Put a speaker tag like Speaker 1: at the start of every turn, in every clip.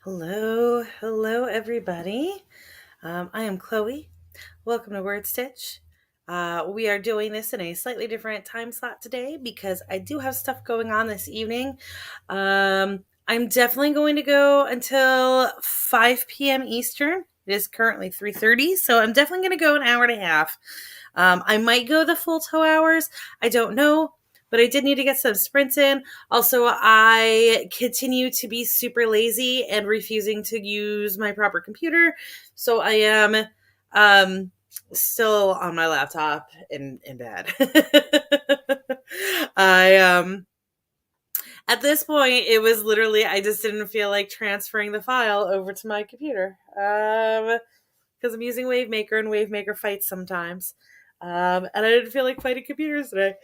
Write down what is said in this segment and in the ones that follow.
Speaker 1: Hello, everybody. I am Chloe. Welcome to Word Stitch. We are doing this in a slightly different time slot today because I do have stuff going on this evening. I'm definitely going to go until 5 p.m. Eastern. It is currently 3:30, so I'm definitely going to go an hour and a half. I might go the full 2 hours. I don't know, but I did need to get some sprints in. Also, I continue to be super lazy and refusing to use my proper computer. So I am still on my laptop in bed. I At this point it was literally I just didn't feel like transferring the file over to my computer. Because I'm using WaveMaker and WaveMaker fights sometimes. And I didn't feel like fighting computers today.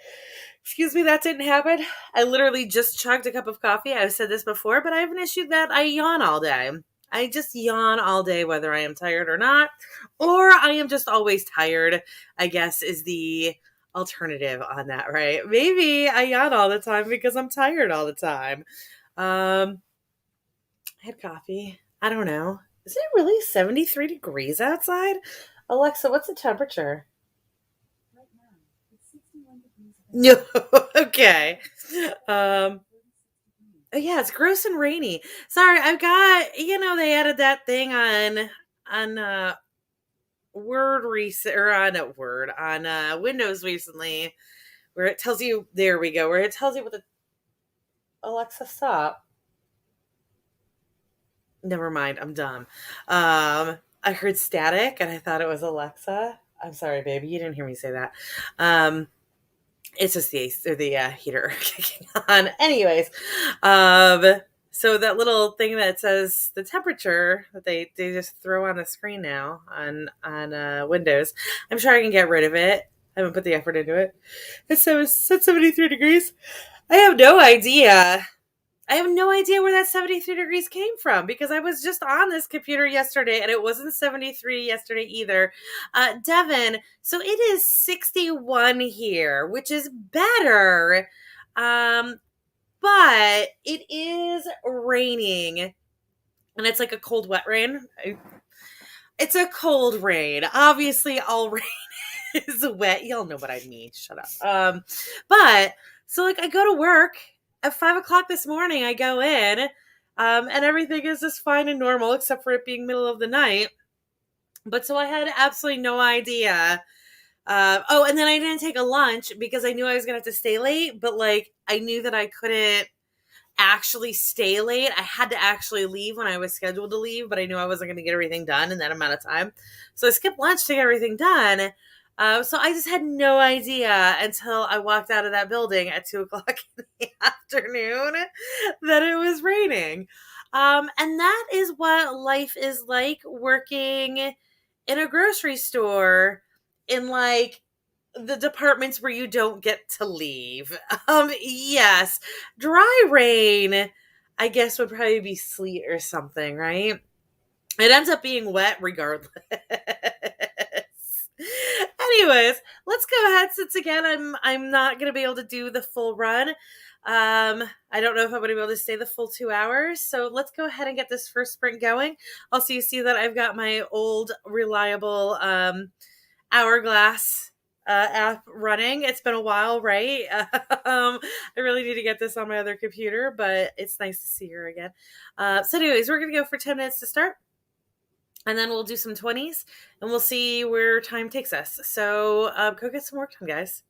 Speaker 1: Excuse me, that didn't happen. I literally just chugged a cup of coffee. I've said this before, but I have an issue that I yawn all day. I just yawn all day, whether I am tired or not, or I am just always tired, I guess is the alternative on that, right? Maybe I yawn all the time because I'm tired all the time. I had coffee. I don't know. Is it really 73 degrees outside? Alexa, what's the temperature? No, okay. Um, yeah, it's gross and rainy. Sorry, I've got they added that thing on Word recent or on a Word on Windows recently where it tells you there we go where it tells you what the Alexa stop. Never mind, I'm dumb. I heard static and I thought it was Alexa. I'm sorry, baby, you didn't hear me say that. Um, it's just the AC or the heater kicking on. Anyways, um, so that little thing that says the temperature that they just throw on the screen now on Windows. I'm sure I can get rid of it. I haven't put the effort into it. It's 73 degrees. I have no idea. I have no idea where that 73 degrees came from because I was just on this computer yesterday and it wasn't 73 yesterday either. Devin, so it is 61 here, which is better. Um, but it is raining and it's like a cold, wet rain. It's a cold rain. Obviously, all rain is wet. Y'all know what I mean. Shut up. But so like I go to work at 5 o'clock this morning. I go in, and everything is just fine and normal except for it being middle of the night. But so I had absolutely no idea. Oh, and then I didn't take a lunch because I knew I was gonna have to stay late. But like I knew that I couldn't actually stay late. I had to actually leave when I was scheduled to leave, but I knew I wasn't going to get everything done in that amount of time. So I skipped lunch to get everything done. So I just had no idea until I walked out of that building at 2 o'clock in the afternoon that it was raining. And that is what life is like working in a grocery store in like the departments where you don't get to leave. Yes, dry rain, I guess would probably be sleet or something, right? It ends up being wet regardless. Anyways, let's go ahead since again I'm not gonna be able to do the full run. I don't know if I'm gonna be able to stay the full 2 hours. So let's go ahead and get this first sprint going. Also, you see that I've got my old reliable Hourglass app running. It's been a while, right? I really need to get this on my other computer, but it's nice to see her again. So, anyways, we're going to go for 10 minutes to start, and then we'll do some 20s, and we'll see where time takes us. So, go get some work done, guys.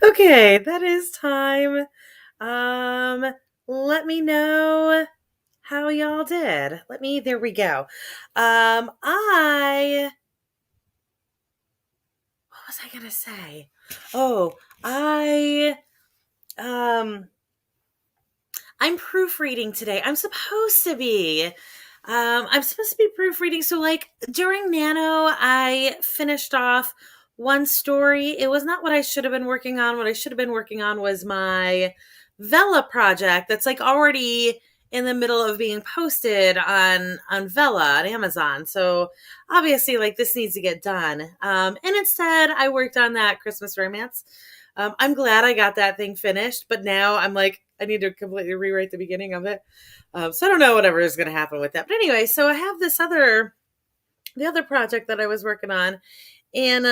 Speaker 1: Okay, that is time. Um, Let me know how y'all did. There we go. What was I gonna say? Oh, um, I'm proofreading today. I'm supposed to be proofreading. So, like, during Nano, I finished off one story. It was not what I should have been working on. What I should have been working on was my Vela project that's like already in the middle of being posted on Vela on Amazon. So obviously, like, this needs to get done. And instead, I worked on that Christmas romance. I'm glad I got that thing finished, but now I'm like, I need to completely rewrite the beginning of it. So I don't know whatever is going to happen with that. But anyway, so I have the other project that I was working on, and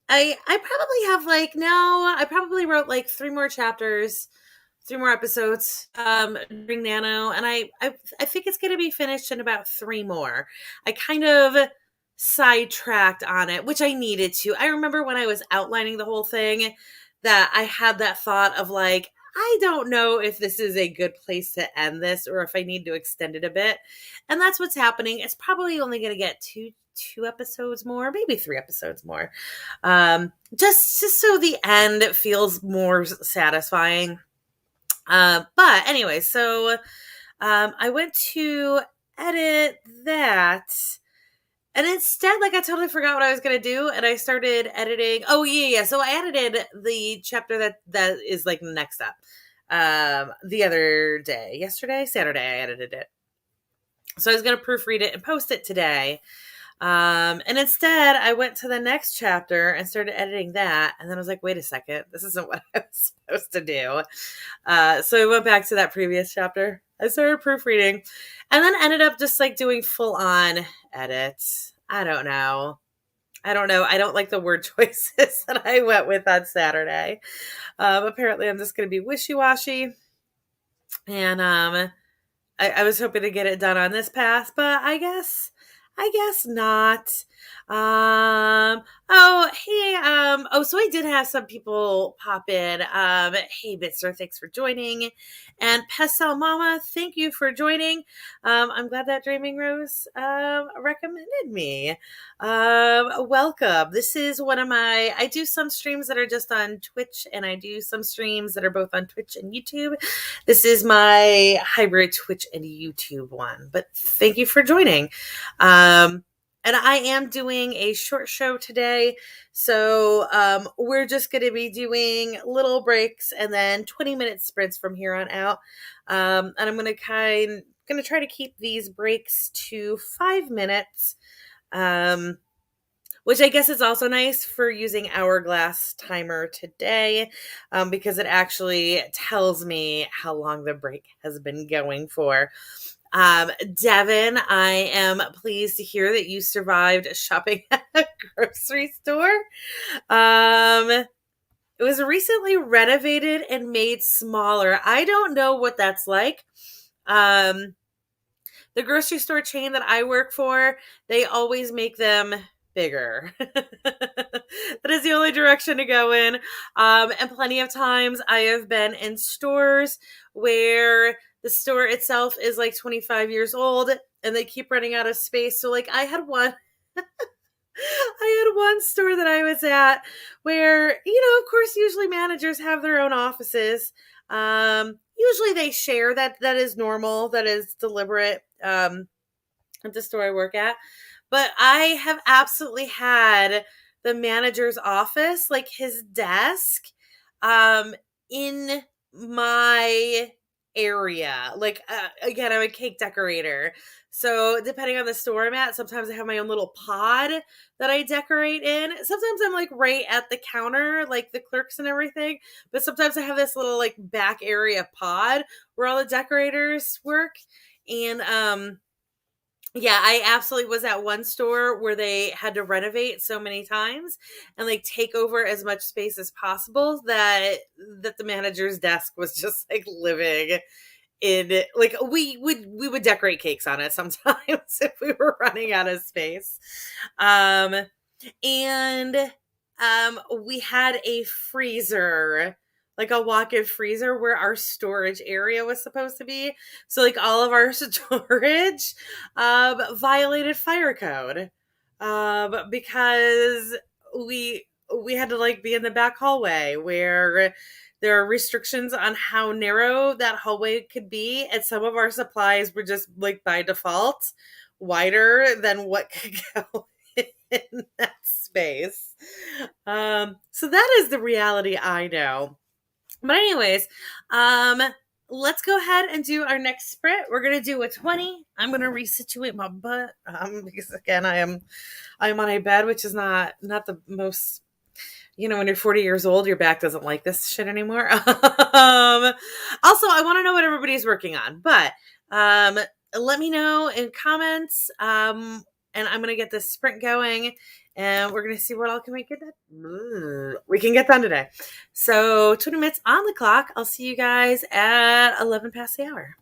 Speaker 1: I probably have like now I probably wrote like three more chapters, three more episodes during Nano, and I think it's going to be finished in about three more. I kind of sidetracked on it, which I needed to. I remember when I was outlining the whole thing that I had that thought of like, I don't know if this is a good place to end this or if I need to extend it a bit. And that's what's happening. It's probably only going to get two episodes more, maybe three episodes more. Just so the end feels more satisfying. But anyway, so I went to edit that. And instead, like, I totally forgot what I was gonna do, and I started editing. Oh yeah. So I edited the chapter that is like next up. The other day, Saturday, I edited it. So I was gonna proofread it and post it today. And instead, I went to the next chapter and started editing that, and then I was like, "Wait a second, this isn't what I was supposed to do." So I went back to that previous chapter. I started proofreading, and then ended up just like doing full on edits. I don't know. I don't like the word choices that I went with on Saturday. Apparently, I'm just going to be wishy washy, and I was hoping to get it done on this path, but I guess not. Oh, hey, so I did have some people pop in. Hey, Bitzer, thanks for joining. And Pestel Mama, thank you for joining. I'm glad that Dreaming Rose, recommended me. Welcome. This is I do some streams that are just on Twitch, and I do some streams that are both on Twitch and YouTube. This is my hybrid Twitch and YouTube one, but thank you for joining. And I am doing a short show today. So we're just going to be doing little breaks and then 20-minute sprints from here on out. And I'm going to try to keep these breaks to 5 minutes. Which I guess is also nice for using Hourglass timer today, because it actually tells me how long the break has been going for. Devin, I am pleased to hear that you survived shopping at a grocery store. It was recently renovated and made smaller. I don't know what that's like. The grocery store chain that I work for, they always make them bigger. That is the only direction to go in. And plenty of times I have been in stores where the store itself is like 25 years old and they keep running out of space. So like I had one store that I was at where, of course, usually managers have their own offices. Usually they share that is normal, that is deliberate, at the store I work at. But I have absolutely had the manager's office, like his desk, in my area. Like, again, I'm a cake decorator. So depending on the store I'm at, sometimes I have my own little pod that I decorate in. Sometimes I'm like right at the counter, like the clerks and everything. But sometimes I have this little like back area pod where all the decorators work. And, yeah, I absolutely was at one store where they had to renovate so many times and like take over as much space as possible that the manager's desk was just like living in it. Like we would decorate cakes on it sometimes if we were running out of space. And we had a freezer, like a walk-in freezer where our storage area was supposed to be. So like all of our storage violated fire code. Because we had to like be in the back hallway where there are restrictions on how narrow that hallway could be, and some of our supplies were just like by default wider than what could go in that space. So that is the reality I know. But anyways, um, let's go ahead and do our next sprint. We're gonna do a 20. I'm gonna resituate my butt because again I'm on a bed, which is not the most, when you're 40 years old, your back doesn't like this shit anymore. Also, I want to know what everybody's working on, but let me know in comments. And I'm gonna get this sprint going, and we're gonna see what all can we can get done today. So 20 minutes on the clock. I'll see you guys at 11 past the hour.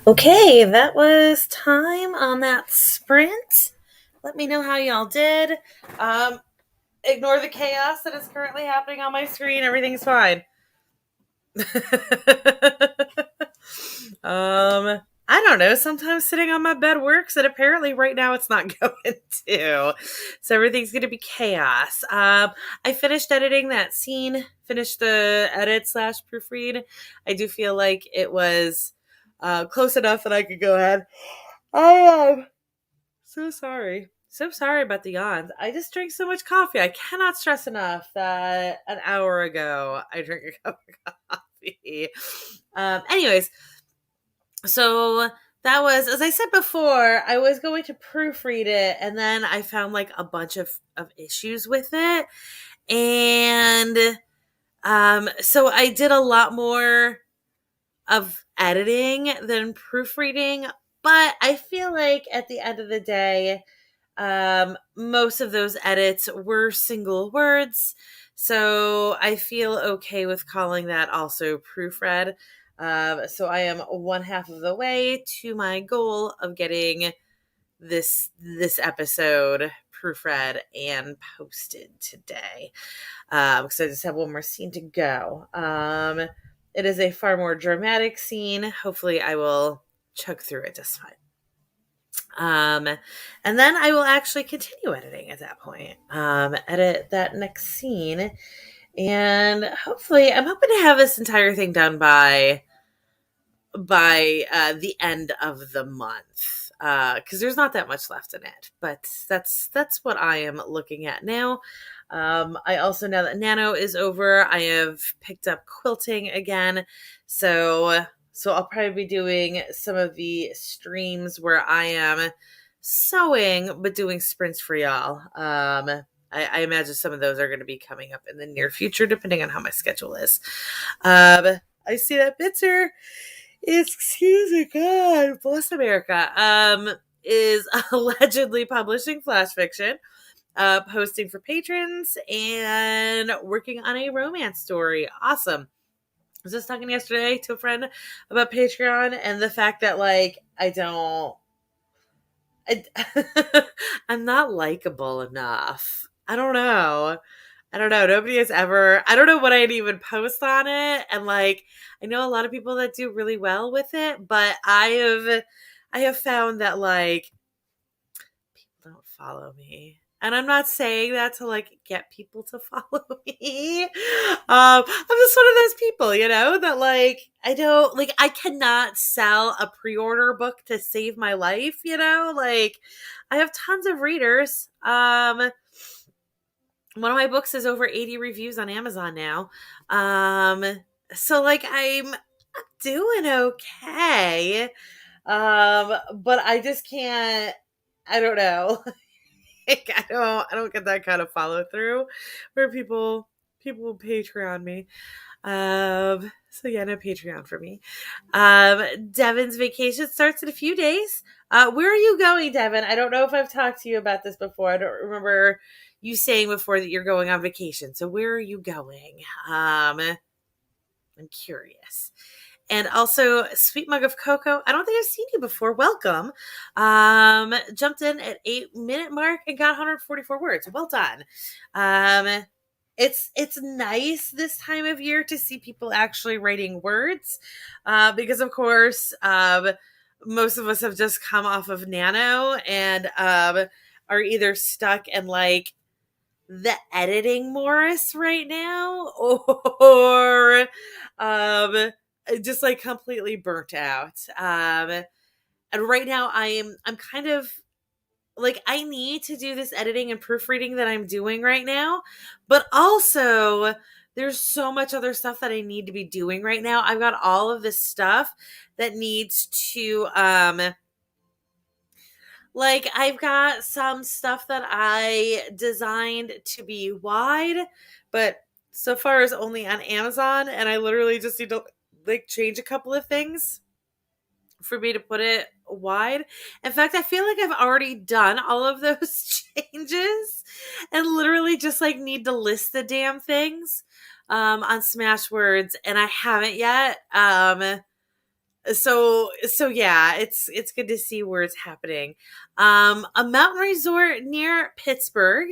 Speaker 1: Okay, that was time on that sprint. Let me know how y'all did. Um, Ignore the chaos that is currently happening on my screen. Everything's fine. I don't know. Sometimes sitting on my bed works, and apparently right now it's not going to. So everything's going to be chaos. I finished editing that scene, finished the edit slash proofread. I do feel like it was close enough that I could go ahead. I am so sorry. So sorry about the yawns. I just drank so much coffee. I cannot stress enough that an hour ago I drank a cup of coffee. Anyways, so that was, as I said before, I was going to proofread it, and then I found like a bunch of issues with it. And so I did a lot more of editing than proofreading, but I feel like at the end of the day, most of those edits were single words, so I feel okay with calling that also proofread. So I am one half of the way to my goal of getting this episode proofread and posted today. Because I just have one more scene to go. It is a far more dramatic scene. Hopefully, I will chug through it just fine. And then I will actually continue editing at that point. Edit that next scene, and hopefully, I'm hoping to have this entire thing done by the end of the month. Because there's not that much left in it, but that's what I am looking at now. I also, now that Nano is over, I have picked up quilting again, so I'll probably be doing some of the streams where I am sewing but doing sprints for y'all. I imagine some of those are going to be coming up in the near future, depending on how my schedule is. I see that Bitzer is, excuse me, God bless America, is allegedly publishing flash fiction, posting for patrons, and working on a romance story. Awesome. I was just talking yesterday to a friend about Patreon and the fact that, like, I'm not likable enough. I don't know. Nobody has ever, I don't know what I'd even post on it. And like, I know a lot of people that do really well with it, but I have found that like people don't follow me. And I'm not saying that to like get people to follow me. I'm just one of those people, that like I cannot sell a pre-order book to save my life, like I have tons of readers. One of my books is over 80 reviews on Amazon now. So like I'm doing okay. But I just can't, I don't know. Like, I don't get that kind of follow through where people will Patreon me. So yeah, no Patreon for me. Devin's vacation starts in a few days. Where are you going, Devin? I don't know if I've talked to you about this before. I don't remember you saying before that you're going on vacation. So where are you going? I'm curious. And also, Sweet Mug of Cocoa. I don't think I've seen you before. Welcome. Jumped in at 8-minute mark and got 144 words. Well done. It's nice this time of year to see people actually writing words, because of course, most of us have just come off of Nano and are either stuck in like the editing Morris right now, or just like completely burnt out. And right now I'm kind of like, I need to do this editing and proofreading that I'm doing right now, but also there's so much other stuff that I need to be doing right now. I've got all of this stuff that needs to like, I've got some stuff that I designed to be wide, but so far is only on Amazon, and I literally just need to like change a couple of things for me to put it wide. In fact, I feel like I've already done all of those changes and literally just like need to list the damn things on Smashwords, and I haven't yet. So yeah, it's good to see where it's happening. A mountain resort near Pittsburgh.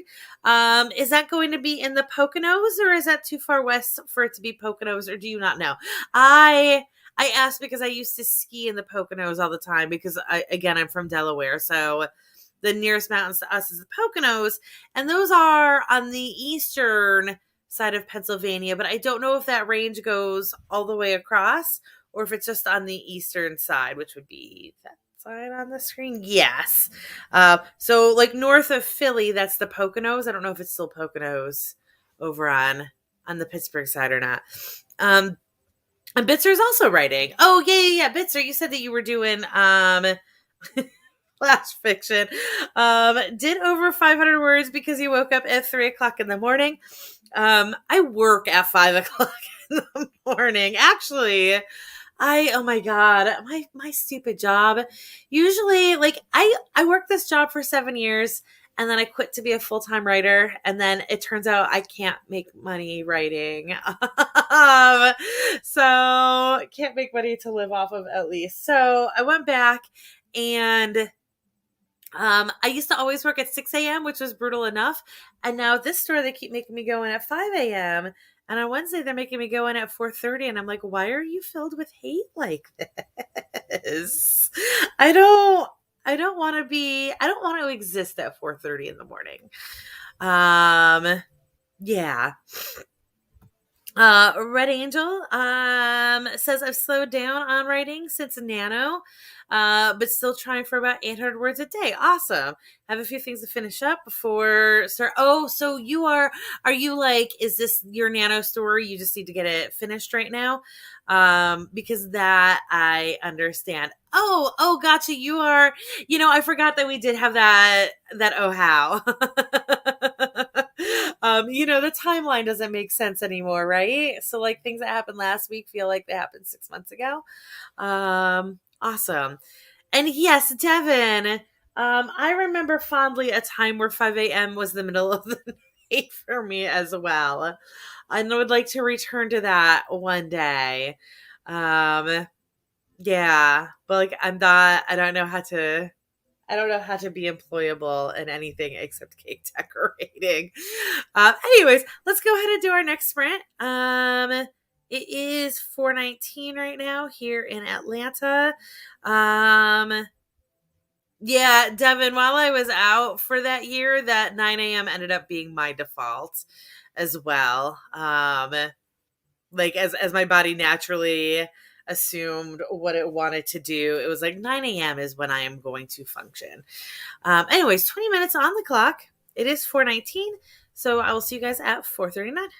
Speaker 1: Is that going to be in the Poconos, or is that too far west for it to be Poconos, or do you not know? I asked because I used to ski in the Poconos all the time because I'm from Delaware, so the nearest mountains to us is the Poconos, and those are on the eastern side of Pennsylvania, but I don't know if that range goes all the way across or if it's just on the eastern side, which would be that side on the screen. Yes. So like north of Philly, that's the Poconos. I don't know if it's still Poconos over on the Pittsburgh side or not. And Bitzer's also writing. Oh yeah. Bitzer, you said that you were doing flash fiction. Did over 500 words because he woke up at 3 o'clock in the morning. I work at 5 o'clock in the morning. Actually, oh my god, my stupid job. Usually, like I worked this job for 7 years, and then I quit to be a full-time writer, and then it turns out I can't make money writing. So can't make money to live off of, at least. So I went back, and I used to always work at 6 a.m., which was brutal enough. And now at this store, they keep making me go in at 5 a.m. And on Wednesday, they're making me go in at 4:30. And I'm like, why are you filled with hate like this? I don't, I don't want to exist at 4:30 in the morning. Yeah. Red Angel says I've slowed down on writing since Nano, but still trying for about 800 words a day. Awesome. Have a few things to finish up before start. Oh, so are you like, is this your Nano story? You just need to get it finished right now? Because that I understand. Oh, gotcha. I forgot that we did have that oh how. The timeline doesn't make sense anymore, right? So like things that happened last week feel like they happened 6 months ago. Awesome. And yes, Devin, I remember fondly a time where 5 a.m. was the middle of the night for me as well. I would like to return to that one day. Yeah, but like I don't know how to be employable in anything except cake decorating. Anyways, let's go ahead and do our next sprint. It is 4:19 right now here in Atlanta. Yeah, Devin, while I was out for that year, that 9 a.m. ended up being my default as well. Like as my body naturally assumed what it wanted to do, it was like 9 a.m. is when I am going to function. Anyways, 20 minutes on the clock. It is 4:19, so I will see you guys at 4:39.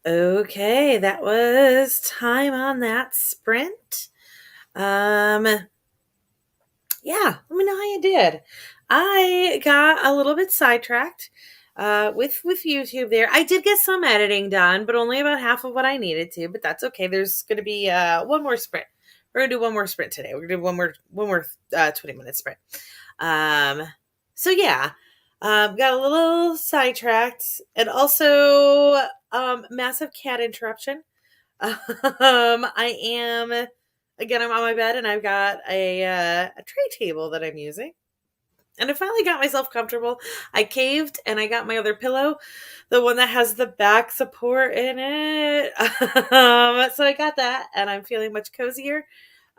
Speaker 1: Okay, that was time on that sprint. Um, yeah, let me know how you did. I got a little bit sidetracked with YouTube there. I did get some editing done, but only about half of what I needed to, but that's okay. There's going to be one more sprint. We're going to do one more sprint today. We're going to do one more 20-minute sprint. Um so yeah, got a little sidetracked and also massive cat interruption. I am again. I'm on my bed and I've got a tray table that I'm using, and I finally got myself comfortable. I caved and I got my other pillow, the one that has the back support in it. So I got that, and I'm feeling much cozier.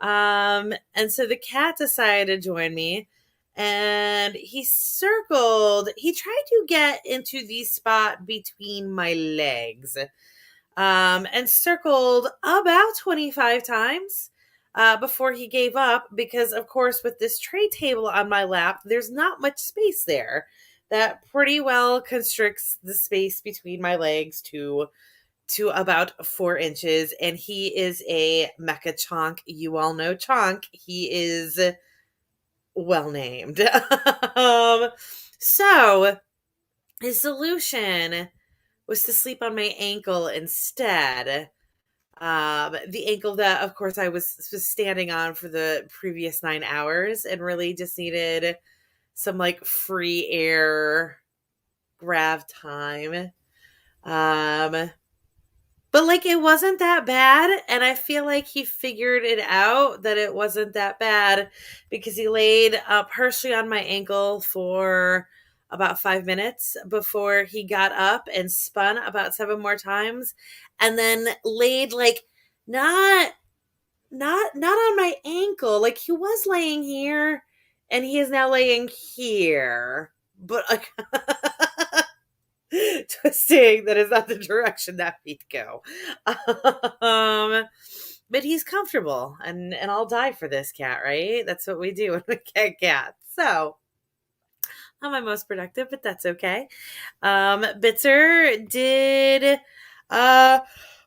Speaker 1: And so the cat decided to join me, and he circled. He tried to get into the spot between my legs, and circled about 25 times before he gave up because, of course, with this tray table on my lap, there's not much space there. That pretty well constricts the space between my legs to about 4 inches. And he is a mecha chonk. You all know chonk. He is well named. So his solution was to sleep on my ankle instead. The ankle that, of course, I was standing on for the previous 9 hours and really just needed some like free air grav time. But like it wasn't that bad, and I feel like he figured it out that it wasn't that bad because he laid partially on my ankle for about 5 minutes before he got up and spun about 7 more times, and then laid like not not on my ankle. Like he was laying here, and he is now laying here, but like twisting that is not the direction that feet go. But he's comfortable, and I'll die for this cat, right? That's what we do when we get cats. So not my most productive, but that's okay. Bitzer did uh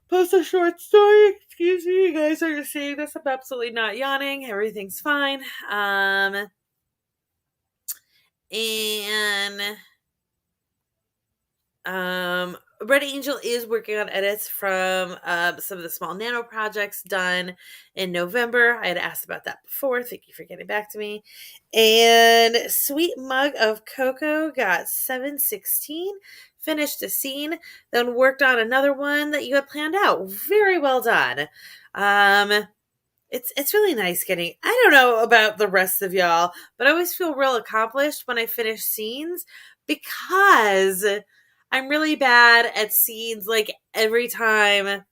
Speaker 1: post a short story. Excuse me, you guys are just seeing this. I'm absolutely not yawning. Everything's fine. And Red Angel is working on edits from some of the small nano projects done in November. I had asked about that before. Thank you for getting back to me. And Sweet Mug of Cocoa got 716, finished a scene, then worked on another one that you had planned out. Very well done. It's really nice getting. I don't know about the rest of y'all, but I always feel real accomplished when I finish scenes because I'm really bad at scenes. Like every time,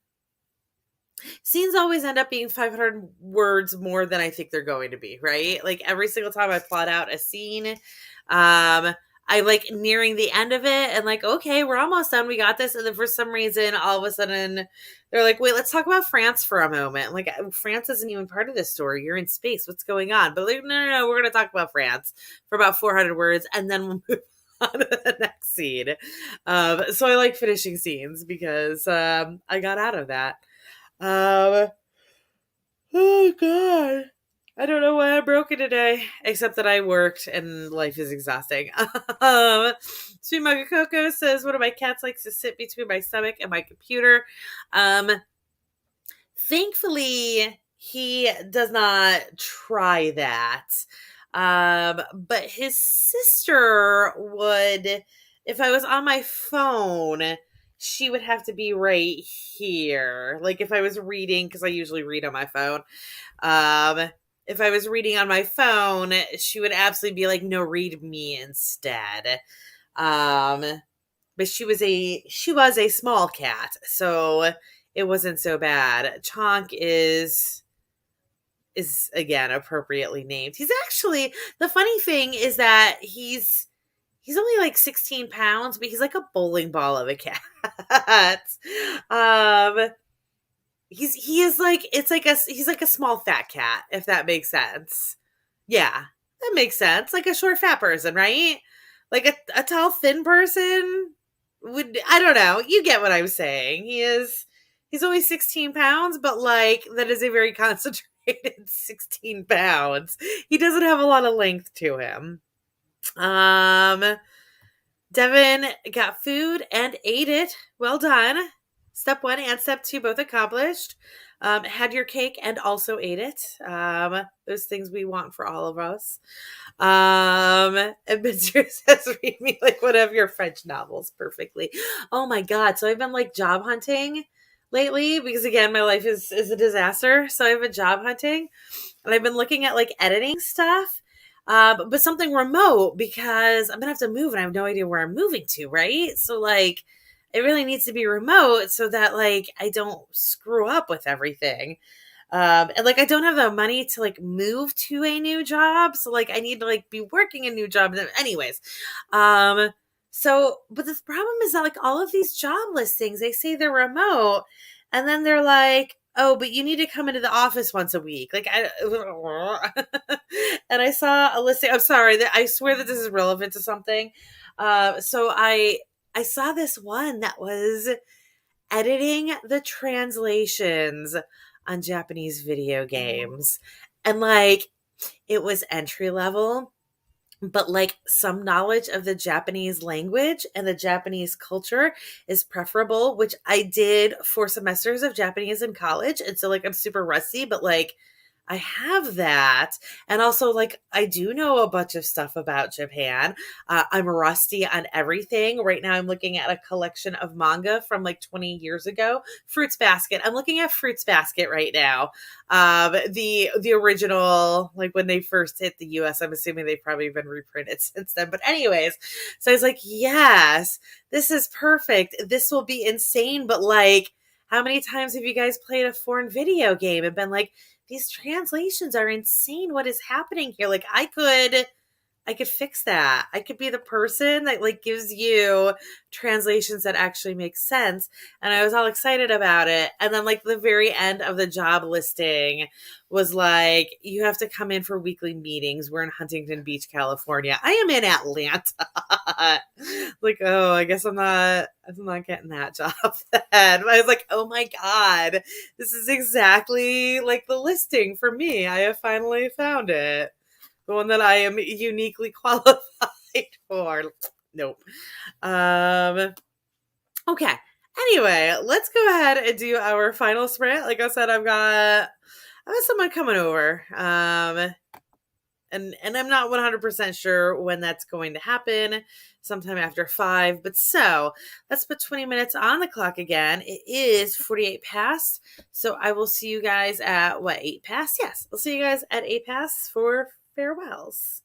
Speaker 1: scenes always end up being 500 words more than I think they're going to be, right? Like every single time I plot out a scene, I like nearing the end of it and like, okay, we're almost done. We got this. And then for some reason, all of a sudden they're like, wait, let's talk about France for a moment. Like France isn't even part of this story. You're in space. What's going on? But like, no, we're going to talk about France for about 400 words. And then we'll move on to the next scene. So I like finishing scenes because I got out of that. Oh God. I don't know why I'm broken today, except that I worked and life is exhausting. Sweet Mug of Cocoa says one of my cats likes to sit between my stomach and my computer. Thankfully, he does not try that. But his sister would, if I was on my phone, she would have to be right here. Like if I was reading, because I usually read on my phone. If I was reading on my phone, she would absolutely be like, no, read me instead. But she was a small cat, so it wasn't so bad. Chonk is again appropriately named. He's actually, the funny thing is that he's only like 16 pounds, but he's like a bowling ball of a cat. He's like, he's like a small fat cat, if that makes sense. Yeah, that makes sense. Like a short fat person, right? Like a tall thin person. would, I don't know. You get what I'm saying. He's only 16 pounds, but like that is a very concentrated 16 pounds. He doesn't have a lot of length to him. Um, Devin got food and ate it. Well done. Step 1 and step 2 both accomplished. Had your cake and also ate it. Those things we want for all of us. And Mr. says, read me like one of your French novels perfectly. Oh my God. So I've been like job hunting lately because again, my life is a disaster. So I've been job hunting and I've been looking at like editing stuff. But something remote because I'm gonna have to move and I have no idea where I'm moving to, right? So like it really needs to be remote so that like I don't screw up with everything. And like I don't have the money to like move to a new job. So like I need to like be working a new job. Anyways. Um, so but the problem is that like all of these job listings, they say they're remote, and then they're like, oh, but you need to come into the office once a week. Like I and I saw a listing. I'm sorry that I swear that this is relevant to something. So I saw this one that was editing the translations on Japanese video games. And like it was entry level, but like some knowledge of the Japanese language and the Japanese culture is preferable, which I did 4 semesters of Japanese in college. And so like I'm super rusty, but like I have that. And also, like, I do know a bunch of stuff about Japan. I'm rusty on everything. Right now, I'm looking at a collection of manga from like 20 years ago. Fruits Basket. I'm looking at Fruits Basket right now. The original, like when they first hit the US, I'm assuming they've probably been reprinted since then. But, anyways, so I was like, yes, this is perfect. This will be insane. But, like, how many times have you guys played a foreign video game and been like, these translations are insane. What is happening here? Like I could fix that. I could be the person that like gives you translations that actually make sense. And I was all excited about it. And then like the very end of the job listing was like, you have to come in for weekly meetings. We're in Huntington Beach, California. I am in Atlanta. Like, oh, I guess I'm not getting that job then. I was like, oh my God, this is exactly like the listing for me. I have finally found it. The one that I am uniquely qualified for. Nope. Um, okay. Anyway, let's go ahead and do our final sprint. Like I said, I have someone coming over. And I'm not 100% sure when that's going to happen. Sometime after 5. But so let's put 20 minutes on the clock again. It is 48 past. So I will see you guys at what, 8 past? Yes, I'll see you guys at 8 past for farewells.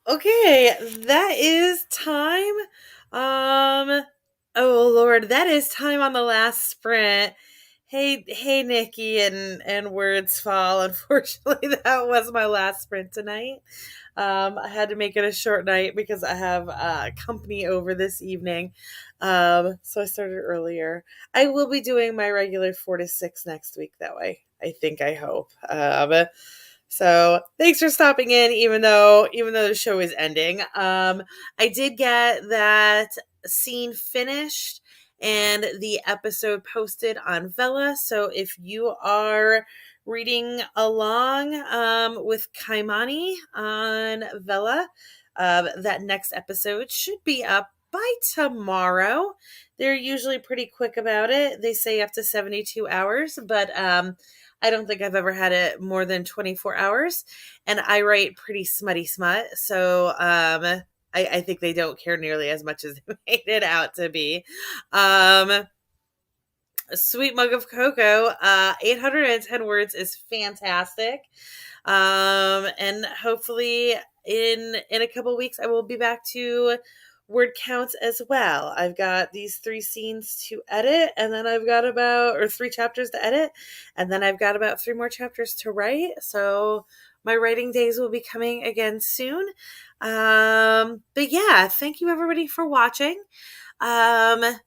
Speaker 1: Okay, that is time. Oh Lord, that is time on the last sprint. Hey, Nikki and Words Fall. Unfortunately, that was my last sprint tonight. I had to make it a short night because I have company over this evening. So I started earlier. I will be doing my regular 4 to 6 next week that way. I hope. So thanks for stopping in, even though the show is ending. I did get that scene finished and the episode posted on Vella. So if you are reading along with Kaimani on Vella, that next episode should be up by tomorrow. They're usually pretty quick about it. They say up to 72 hours, but I don't think I've ever had it more than 24 hours. And I write pretty smutty smut. So I think they don't care nearly as much as they made it out to be. Sweet Mug of Cocoa, 810 words is fantastic. And hopefully in a couple weeks I will be back to word counts as well. I've got these 3 scenes to edit, and then I've got or 3 chapters to edit, and then I've got about 3 more chapters to write. So my writing days will be coming again soon. But yeah, thank you everybody for watching. I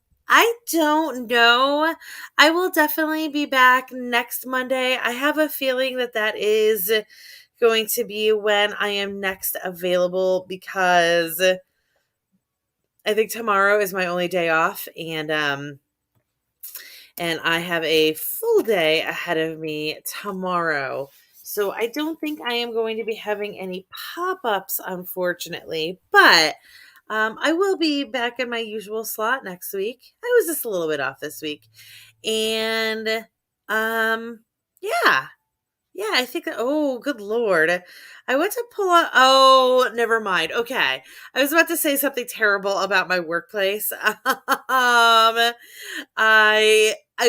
Speaker 1: don't know. I will definitely be back next Monday. I have a feeling that is going to be when I am next available, because I think tomorrow is my only day off, and I have a full day ahead of me tomorrow. So I don't think I am going to be having any pop-ups, unfortunately, but I will be back in my usual slot next week. I was just a little bit off this week. And yeah. Yeah, I think oh, good Lord. I went to pull out, oh, never mind. Okay. I was about to say something terrible about my workplace. I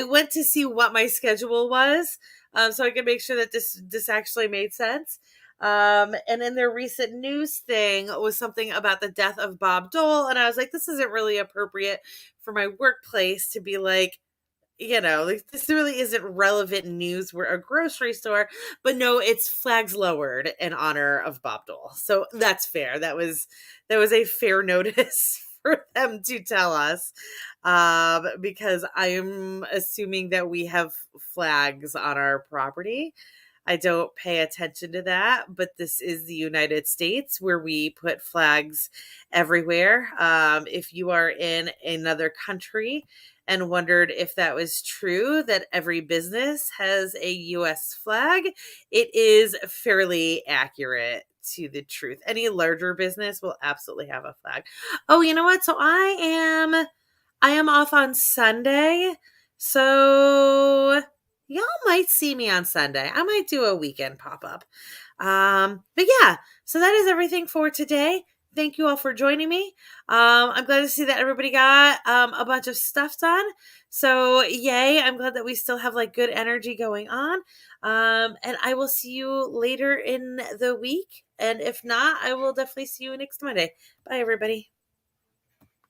Speaker 1: went to see what my schedule was, so I could make sure that this actually made sense. And in their recent news thing was something about the death of Bob Dole, and I was like, this isn't really appropriate for my workplace to be like, like, this really isn't relevant news. We're a grocery store, but no, it's flags lowered in honor of Bob Dole. So that's fair. That was a fair notice for them to tell us, because I am assuming that we have flags on our property. I don't pay attention to that, but this is the United States, where we put flags everywhere. If you are in another country and wondered if that was true, that every business has a U.S. flag, it is fairly accurate to the truth. Any larger business will absolutely have a flag. Oh, you know what? So I am off on Sunday. So y'all might see me on Sunday. I might do a weekend pop-up. But yeah, so that is everything for today. Thank you all for joining me. I'm glad to see that everybody got a bunch of stuff done. So yay, I'm glad that we still have like good energy going on. And I will see you later in the week. And if not, I will definitely see you next Monday. Bye, everybody.